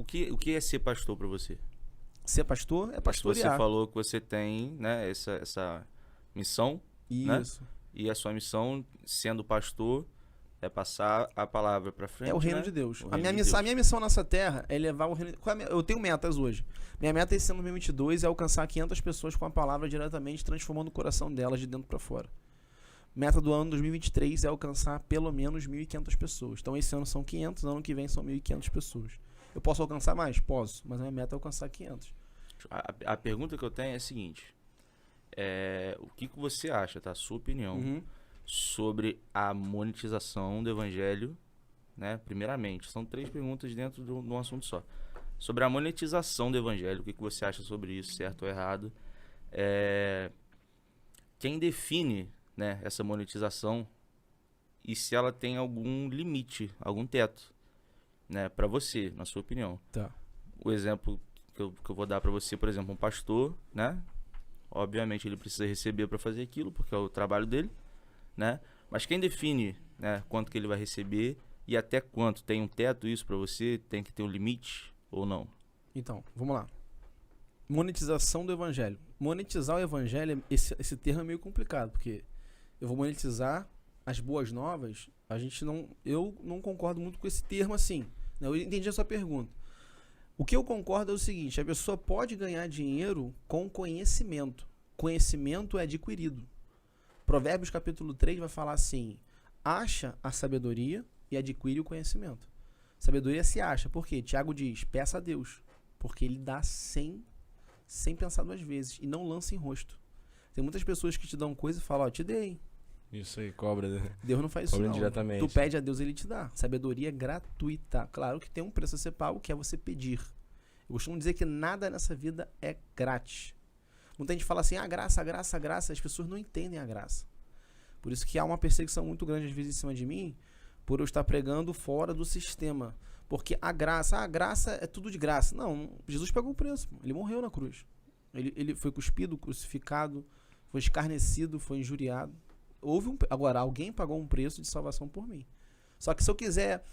que é ser pastor para você? Ser pastor é pastorear. Você falou que você tem, né, essa missão, né? Isso. E a sua missão, sendo pastor, é passar a palavra para frente, É o reino né? de Deus. O A reino minha de Deus. missão nessa terra é levar o reino... Eu tenho metas hoje. Minha meta esse ano 2022 é alcançar 500 pessoas com a palavra diretamente, transformando o coração delas de dentro para fora. Meta do ano 2023 é alcançar pelo menos 1.500 pessoas. Então esse ano são 500, ano que vem são 1.500 pessoas. Eu posso alcançar mais? Posso, mas a minha meta é alcançar 500. A pergunta que eu tenho é a seguinte. O que você acha, tá? Sua opinião sobre a monetização do evangelho, né? Primeiramente, são 3 perguntas dentro de um assunto só. Sobre a monetização do evangelho, o que você acha sobre isso, certo ou errado? Quem define, né, essa monetização e se ela tem algum limite, algum teto, né, para você, na sua opinião? Tá. O exemplo que eu vou dar para você, por exemplo, um pastor, né? Obviamente ele precisa receber para fazer aquilo, porque é o trabalho dele, né? Mas quem define, né, quanto que ele vai receber e até quanto? Tem um teto isso para você? Tem que ter um limite ou não? Então, vamos lá. Monetização do evangelho. Monetizar o evangelho, esse termo é meio complicado, porque eu vou monetizar as boas novas, eu não concordo muito com esse termo assim. Né? Eu entendi a sua pergunta. O que eu concordo é o seguinte, a pessoa pode ganhar dinheiro com conhecimento. Conhecimento é adquirido. Provérbios capítulo 3 vai falar assim, acha a sabedoria e adquire o conhecimento. Sabedoria se acha, por quê? Tiago diz, peça a Deus, porque ele dá sem pensar 2 vezes e não lança em rosto. Tem muitas pessoas que te dão coisa e falam, ó, te dei. Isso aí, cobra. Deus não faz isso não. Diretamente. Tu pede a Deus, ele te dá. Sabedoria gratuita. Claro que tem um preço a ser pago, que é você pedir. Eu costumo dizer que nada nessa vida é grátis. Muita gente fala assim, graça. As pessoas não entendem a graça. Por isso que há uma perseguição muito grande às vezes em cima de mim, por eu estar pregando fora do sistema. Porque a graça é tudo de graça. Não, Jesus pagou o preço. Ele morreu na cruz. Ele foi cuspido, crucificado, foi escarnecido, foi injuriado. Agora, alguém pagou um preço de salvação por mim. Só que se eu quiser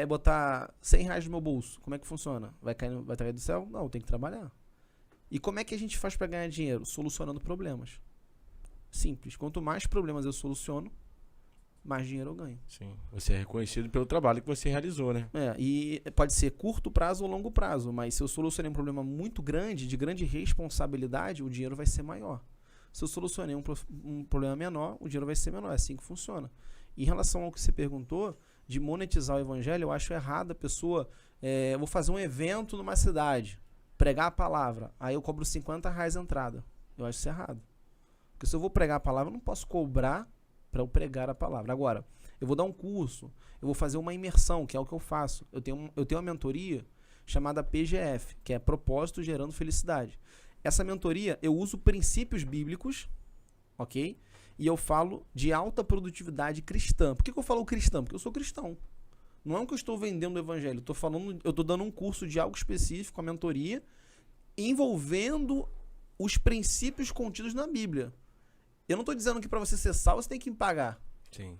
botar 100 reais no meu bolso, como é que funciona? Vai cair do céu? Não, tem que trabalhar. E como é que a gente faz para ganhar dinheiro? Solucionando problemas. Simples. Quanto mais problemas eu soluciono, mais dinheiro eu ganho. Sim. Você é reconhecido pelo trabalho que você realizou, né? E pode ser curto prazo ou longo prazo, mas se eu solucionei um problema muito grande, de grande responsabilidade, o dinheiro vai ser maior. Se eu solucionei um problema menor, o dinheiro vai ser menor. É assim que funciona. Em relação ao que você perguntou, de monetizar o evangelho, eu acho errado a pessoa... eu vou fazer um evento numa cidade, pregar a palavra, aí eu cobro 50 reais a entrada. Eu acho isso errado. Porque se eu vou pregar a palavra, eu não posso cobrar para eu pregar a palavra. Agora, eu vou dar um curso, eu vou fazer uma imersão, que é o que eu faço. Eu tenho uma mentoria chamada PGF, que é Propósito Gerando Felicidade. Essa mentoria, eu uso princípios bíblicos, ok? E eu falo de alta produtividade cristã. Por que eu falo cristã? Porque eu sou cristão. Não é que eu estou vendendo o evangelho. Eu estou dando um curso de algo específico, a mentoria, envolvendo os princípios contidos na Bíblia. Eu não estou dizendo que para você ser salvo, você tem que me pagar. Sim.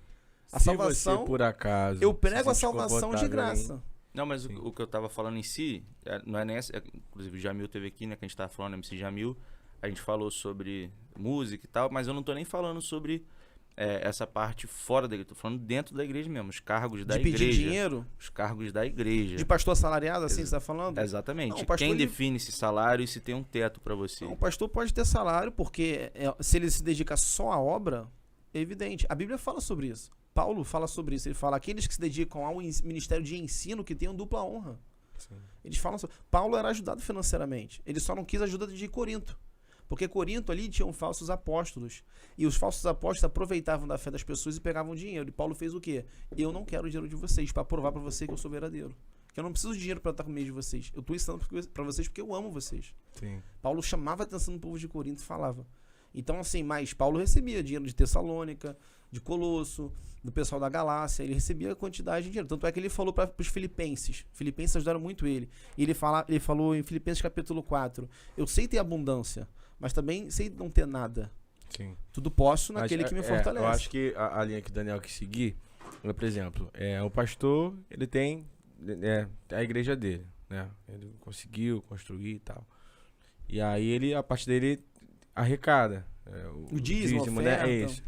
A salvação, você, por acaso, eu prego a salvação de graça. Não, mas o que eu tava falando em si, não é nessa... inclusive o Jamil teve aqui, né, que a gente tava falando, MC Jamil, a gente falou sobre música e tal, mas eu não tô nem falando sobre essa parte fora da igreja, tô falando dentro da igreja mesmo, os cargos da igreja. De pedir dinheiro? Os cargos da igreja. De pastor assalariado, assim, você tá falando? Exatamente. Não, quem define esse salário e se tem um teto para você? Não, o pastor pode ter salário, porque se ele se dedica só à obra, é evidente. A Bíblia fala sobre isso. Paulo fala sobre isso. Ele fala, aqueles que se dedicam ao ministério de ensino que tenham dupla honra. Sim. Eles falam sobre... Paulo era ajudado financeiramente. Ele só não quis ajuda de Corinto. Porque Corinto ali tinham falsos apóstolos. E os falsos apóstolos aproveitavam da fé das pessoas e pegavam dinheiro. E Paulo fez o quê? Eu não quero o dinheiro de vocês para provar para você que eu sou verdadeiro. Que eu não preciso de dinheiro para estar com meio de vocês. Eu estou ensinando para vocês porque eu amo vocês. Sim. Paulo chamava a atenção do povo de Corinto e falava. Então, assim, mas Paulo recebia dinheiro de Tessalônica, de Colosso, do pessoal da Galácia. Ele recebia quantidade de dinheiro. Tanto é que ele falou para os filipenses. Filipenses ajudaram muito ele. E ele falou em Filipenses capítulo 4. Eu sei ter abundância, mas também sei não ter nada. Sim. Tudo posso naquele que me fortalece. Eu acho que a linha que o Daniel quis seguir, por exemplo, o pastor, ele tem a igreja dele. né? Ele conseguiu construir e tal. E aí ele, a parte dele arrecada. O dízimo, né? oferta. É isso.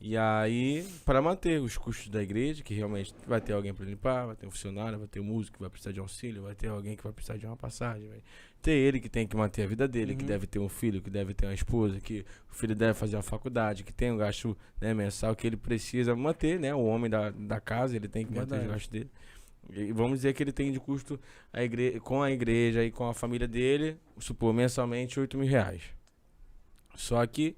E aí, para manter os custos da igreja, que realmente vai ter alguém para limpar, vai ter um funcionário, vai ter um músico que vai precisar de auxílio, vai ter alguém que vai precisar de uma passagem, vai ter ele que tem que manter a vida dele, que deve ter um filho, que deve ter uma esposa, que o filho deve fazer uma faculdade, que tem um gasto, né, mensal que ele precisa manter, né? O homem da casa, ele tem que manter os gastos dele. E vamos dizer que ele tem de custo com a igreja e com a família dele, supor, mensalmente R$8.000. Só que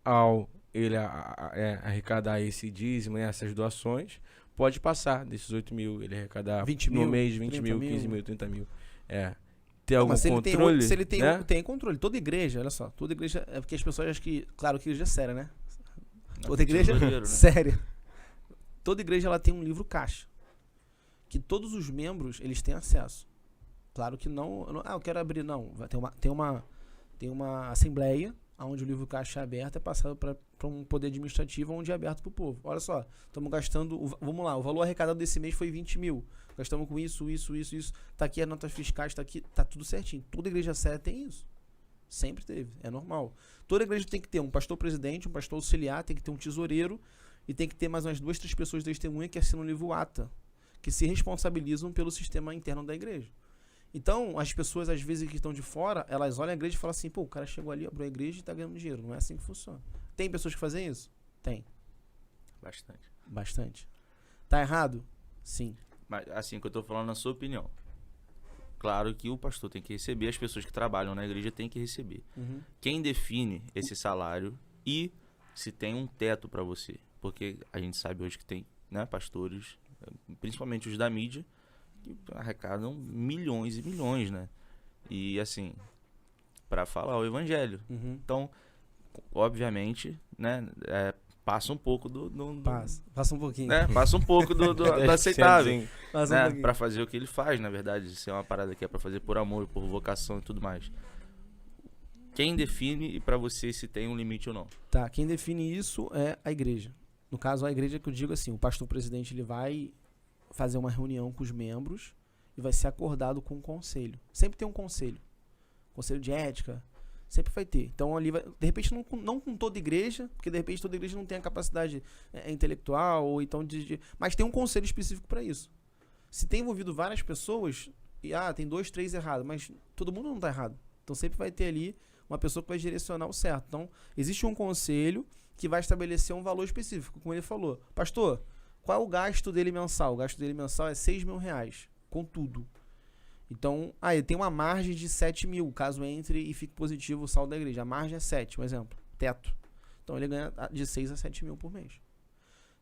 ao ele arrecadar esse dízimo, né, essas doações, pode passar desses 8.000, ele arrecadar 20 no mil, mês 20 mil, 30 15 mil, mil, 30 mil. Ter algum Mas se controle, ele tem, né? tem controle. Toda igreja, olha só, toda igreja, é porque as pessoas acham que, claro que a igreja é séria, né? Toda igreja Tesoureiro, né? séria. Toda igreja ela tem um livro caixa, que todos os membros, eles têm acesso. Claro que não, eu quero abrir, não. Tem uma assembleia, onde o livro caixa é aberto, é passado para um poder administrativo, onde é aberto para o povo. Olha só, estamos gastando, vamos lá, o valor arrecadado desse mês foi 20 mil. Gastamos com isso. Tá aqui as notas fiscais, tá aqui, tá tudo certinho. Toda igreja séria tem isso. Sempre teve, é normal. Toda igreja tem que ter um pastor presidente, um pastor auxiliar, tem que ter um tesoureiro e tem que ter mais umas 2, 3 pessoas de testemunha que assinam o livro ata, que se responsabilizam pelo sistema interno da igreja. Então, as pessoas, às vezes, que estão de fora, elas olham a igreja e falam assim, pô, o cara chegou ali, abriu a igreja e tá ganhando dinheiro. Não é assim que funciona. Tem pessoas que fazem isso? Tem. Bastante. Tá errado? Sim. Mas assim que eu tô falando, na sua opinião. Claro que o pastor tem que receber, as pessoas que trabalham na igreja têm que receber. Quem define esse salário e se tem um teto para você? Porque a gente sabe hoje que tem, né, pastores, principalmente os da mídia, que arrecadam milhões e milhões, né? E assim, para falar o evangelho. Então, obviamente, né, passa um pouco Passa um pouquinho. né, passa um pouco do aceitável, Passa né, um pouquinho. para fazer o que ele faz, na verdade. Isso é uma parada que é para fazer por amor, por vocação e tudo mais. Quem define e para você se tem um limite ou não? Tá, quem define isso é a igreja. No caso, a igreja que eu digo assim, o pastor presidente ele vai fazer uma reunião com os membros e vai ser acordado com um conselho. Sempre tem um conselho. Conselho de ética, sempre vai ter. Então ali vai, de repente não com toda igreja, porque de repente toda igreja não tem a capacidade intelectual ou então mas tem um conselho específico para isso. Se tem envolvido várias pessoas e tem 2, 3 errados, mas todo mundo não tá errado. Então sempre vai ter ali uma pessoa que vai direcionar o certo. Então existe um conselho que vai estabelecer um valor específico, como ele falou. Pastor, qual é o gasto dele mensal? O gasto dele mensal é R$6.000, com tudo. Então, ele tem uma margem de 7 mil, caso entre e fique positivo o saldo da igreja. A margem é 7, por exemplo, teto. Então ele ganha de 6 a 7 mil por mês.